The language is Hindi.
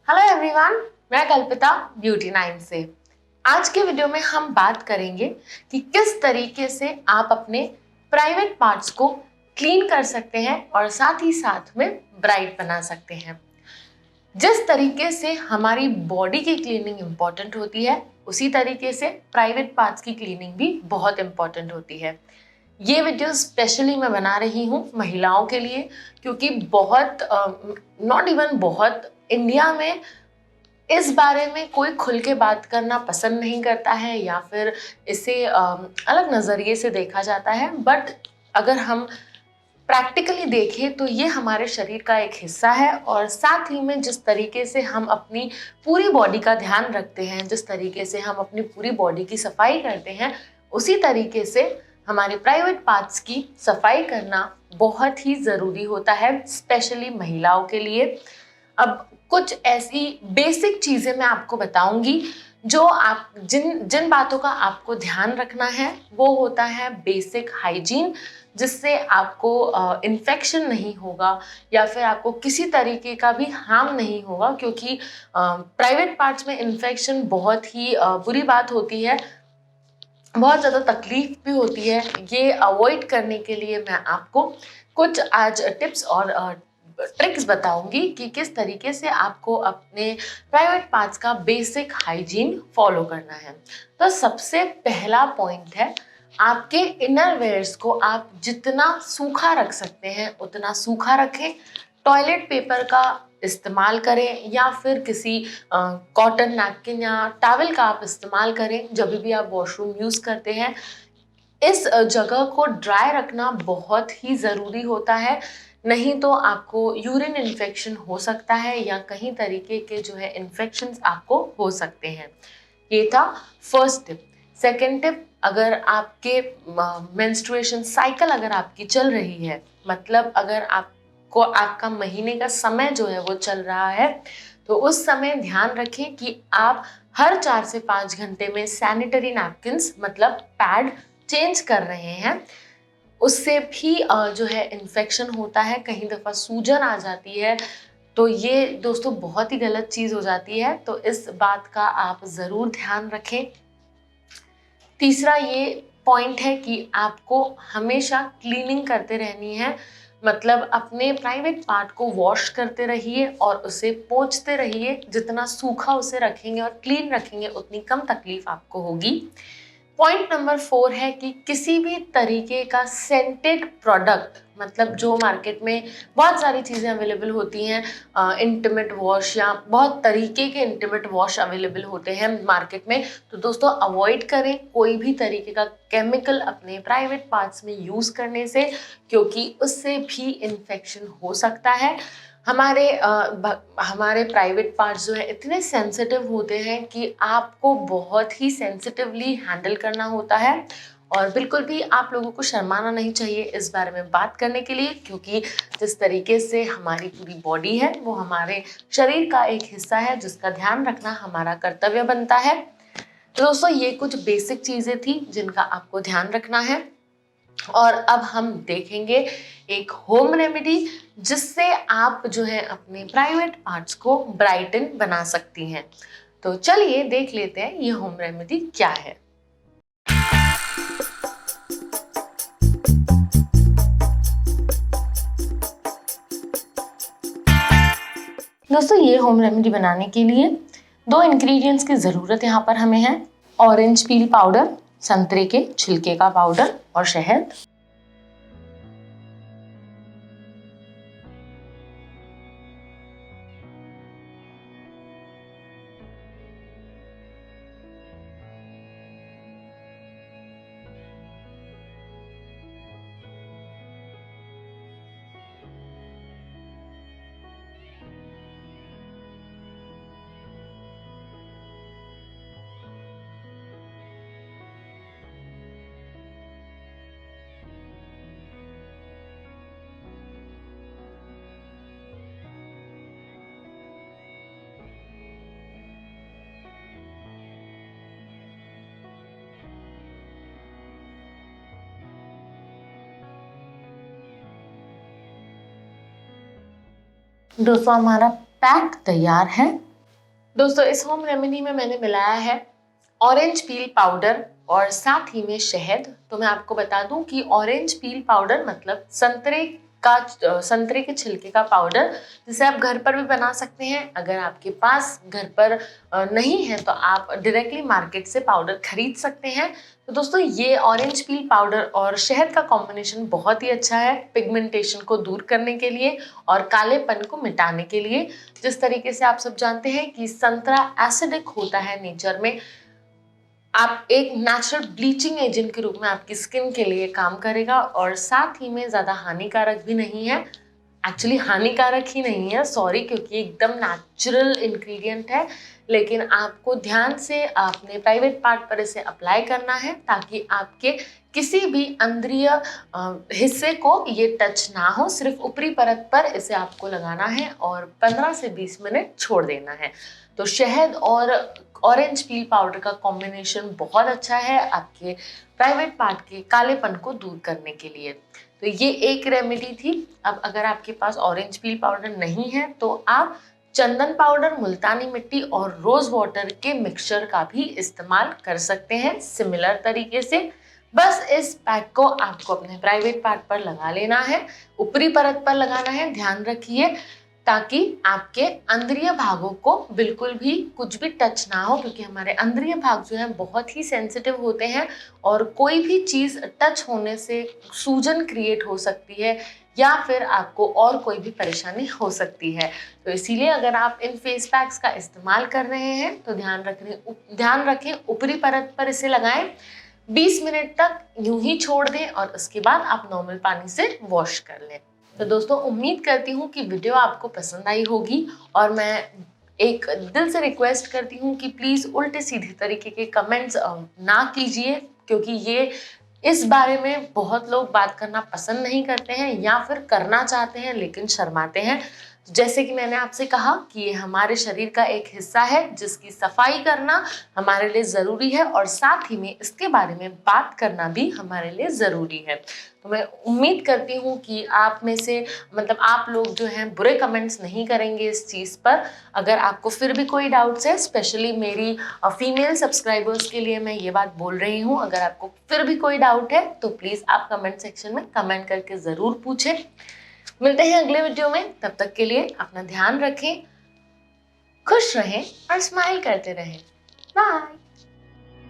हेलो एवरीवन, मैं कल्पिता ब्यूटी 9 से। आज के वीडियो में हम बात करेंगे कि किस तरीके से आप अपने प्राइवेट पार्ट्स को क्लीन कर सकते हैं और साथ ही साथ में ब्राइट बना सकते हैं। जिस तरीके से हमारी बॉडी की क्लीनिंग इम्पॉर्टेंट होती है, उसी तरीके से प्राइवेट पार्ट्स की क्लीनिंग भी बहुत इम्पॉर्टेंट होती है। ये वीडियो स्पेशली मैं बना रही हूँ महिलाओं के लिए, क्योंकि बहुत नॉट इवन बहुत इंडिया में इस बारे में कोई खुल के बात करना पसंद नहीं करता है या फिर इसे अलग नज़रिए से देखा जाता है। बट अगर हम प्रैक्टिकली देखें तो ये हमारे शरीर का एक हिस्सा है, और साथ ही में जिस तरीके से हम अपनी पूरी बॉडी का ध्यान रखते हैं, जिस तरीके से हम अपनी पूरी बॉडी की सफाई करते हैं, उसी तरीके से हमारे प्राइवेट पार्ट्स की सफाई करना बहुत ही ज़रूरी होता है, स्पेशली महिलाओं के लिए। अब कुछ ऐसी बेसिक चीज़ें मैं आपको बताऊंगी जो आप जिन जिन बातों का आपको ध्यान रखना है, वो होता है बेसिक हाइजीन, जिससे आपको इन्फेक्शन नहीं होगा या फिर आपको किसी तरीके का भी हार्म नहीं होगा, क्योंकि प्राइवेट पार्ट्स में इन्फेक्शन बहुत ही बुरी बात होती है, बहुत ज़्यादा तकलीफ भी होती है। ये अवॉइड करने के लिए मैं आपको कुछ आज टिप्स और ट्रिक्स बताऊंगी कि किस तरीके से आपको अपने प्राइवेट पार्ट्स का बेसिक हाइजीन फॉलो करना है। तो सबसे पहला पॉइंट है, आपके इनर वेयर्स को आप जितना सूखा रख सकते हैं उतना सूखा रखें। टॉयलेट पेपर का इस्तेमाल करें या फिर किसी कॉटन नैपकिन या टॉवल का आप इस्तेमाल करें जब भी आप वॉशरूम यूज़ करते हैं। इस जगह को ड्राई रखना बहुत ही ज़रूरी होता है, नहीं तो आपको यूरिन इन्फेक्शन हो सकता है या कहीं तरीके के जो है इन्फेक्शंस आपको हो सकते हैं। ये था फर्स्ट टिप। सेकेंड टिप, अगर आपके मेंस्ट्रुएशन साइकिल अगर आपकी चल रही है, मतलब अगर आपको आपका महीने का समय जो है वो चल रहा है, तो उस समय ध्यान रखें कि आप हर 4 से 5 घंटे में सैनिटरी नैपकिन्स मतलब पैड चेंज कर रहे हैं। उससे भी जो है इन्फेक्शन होता है, कहीं दफ़ा सूजन आ जाती है, तो ये दोस्तों बहुत ही गलत चीज़ हो जाती है, तो इस बात का आप ज़रूर ध्यान रखें। तीसरा ये पॉइंट है कि आपको हमेशा क्लीनिंग करते रहनी है, मतलब अपने प्राइवेट पार्ट को वॉश करते रहिए और उसे पोंछते रहिए। जितना सूखा उसे रखेंगे और क्लीन रखेंगे उतनी कम तकलीफ आपको होगी। पॉइंट नंबर 4 है कि किसी भी तरीके का सेंटेड प्रोडक्ट, मतलब जो मार्केट में बहुत सारी चीज़ें अवेलेबल होती हैं, इंटीमेट वॉश या बहुत तरीके के इंटीमेट वॉश अवेलेबल होते हैं मार्केट में, तो दोस्तों अवॉइड करें कोई भी तरीके का केमिकल अपने प्राइवेट पार्ट्स में यूज़ करने से, क्योंकि उससे भी इन्फेक्शन हो सकता है। हमारे प्राइवेट पार्ट्स जो है इतने सेंसिटिव होते हैं कि आपको बहुत ही सेंसिटिवली हैंडल करना होता है, और बिल्कुल भी आप लोगों को शर्माना नहीं चाहिए इस बारे में बात करने के लिए, क्योंकि जिस तरीके से हमारी पूरी बॉडी है वो हमारे शरीर का एक हिस्सा है जिसका ध्यान रखना हमारा कर्तव्य बनता है। तो दोस्तों ये कुछ बेसिक चीज़ें थी जिनका आपको ध्यान रखना है, और अब हम देखेंगे एक होम रेमेडी जिससे आप जो है अपने प्राइवेट पार्ट्स को ब्राइटन बना सकती हैं। तो चलिए देख लेते हैं ये होम रेमेडी क्या है। दोस्तों ये होम रेमेडी बनाने के लिए 2 इंग्रेडिएंट्स की ज़रूरत यहाँ पर हमें है। ऑरेंज पील पाउडर, संतरे के छिलके का पाउडर और शहद। दोस्तों हमारा पैक तैयार है। दोस्तों इस होम रेमेडी में मैंने मिलाया है ऑरेंज पील पाउडर और साथ ही में शहद। तो मैं आपको बता दूं कि ऑरेंज पील पाउडर मतलब संतरे के छिलके का पाउडर, जिसे आप घर पर भी बना सकते हैं। अगर आपके पास घर पर नहीं है तो आप डायरेक्टली मार्केट से पाउडर खरीद सकते हैं। तो दोस्तों ये ऑरेंज पील पाउडर और शहद का कॉम्बिनेशन बहुत ही अच्छा है पिगमेंटेशन को दूर करने के लिए और कालेपन को मिटाने के लिए। जिस तरीके से आप सब जानते हैं कि संतरा एसिडिक होता है नेचर में, आप एक नेचुरल ब्लीचिंग एजेंट के रूप में आपकी स्किन के लिए काम करेगा और साथ ही में ज़्यादा हानिकारक भी नहीं है। एक्चुअली हानिकारक ही नहीं है, सॉरी, क्योंकि एकदम नेचुरल इंग्रेडिएंट है। लेकिन आपको ध्यान से अपने प्राइवेट पार्ट पर इसे अप्लाई करना है ताकि आपके किसी भी अंदरीय हिस्से को ये टच ना हो। सिर्फ ऊपरी परत पर इसे आपको लगाना है और 15 से 20 मिनट छोड़ देना है। तो शहद और ऑरेंज पील पाउडर का कॉम्बिनेशन बहुत अच्छा है आपके प्राइवेट पार्ट के कालेपन को दूर करने के लिए। तो ये एक रेमेडी थी। अब अगर आपके पास ऑरेंज पील पाउडर नहीं है तो आप चंदन पाउडर, मुल्तानी मिट्टी और रोज वाटर के मिक्सचर का भी इस्तेमाल कर सकते हैं सिमिलर तरीके से। बस इस पैक को आपको अपने प्राइवेट पार्ट पर लगा लेना है, ऊपरी परत पर लगाना है, ध्यान रखिए, ताकि आपके अंदरीय भागों को बिल्कुल भी कुछ भी टच ना हो, क्योंकि हमारे अंदरीय भाग जो हैं बहुत ही सेंसिटिव होते हैं और कोई भी चीज़ टच होने से सूजन क्रिएट हो सकती है या फिर आपको और कोई भी परेशानी हो सकती है। तो इसीलिए अगर आप इन फेस पैक्स का इस्तेमाल कर रहे हैं तो ध्यान रखें ऊपरी परत पर इसे लगाएं, 20 मिनट तक यूं ही छोड़ दें और उसके बाद आप नॉर्मल पानी से वॉश कर लें। तो दोस्तों उम्मीद करती हूँ कि वीडियो आपको पसंद आई होगी और मैं एक दिल से रिक्वेस्ट करती हूँ कि प्लीज़ उल्टे सीधे तरीके के कमेंट्स ना कीजिए, क्योंकि ये इस बारे में बहुत लोग बात करना पसंद नहीं करते हैं या फिर करना चाहते हैं लेकिन शर्माते हैं। जैसे कि मैंने आपसे कहा कि ये हमारे शरीर का एक हिस्सा है जिसकी सफाई करना हमारे लिए ज़रूरी है और साथ ही में इसके बारे में बात करना भी हमारे लिए ज़रूरी है। तो मैं उम्मीद करती हूँ कि आप में से आप लोग जो हैं बुरे कमेंट्स नहीं करेंगे इस चीज़ पर। अगर आपको फिर भी कोई डाउट्स है, स्पेशली मेरी फीमेल सब्सक्राइबर्स के लिए मैं ये बात बोल रही हूँ, अगर आपको फिर भी कोई डाउट है तो प्लीज़ आप कमेंट सेक्शन में कमेंट करके ज़रूर पूछें। मिलते हैं अगले वीडियो में, तब तक के लिए अपना ध्यान रखें, खुश रहें और स्माइल करते रहें। बाय।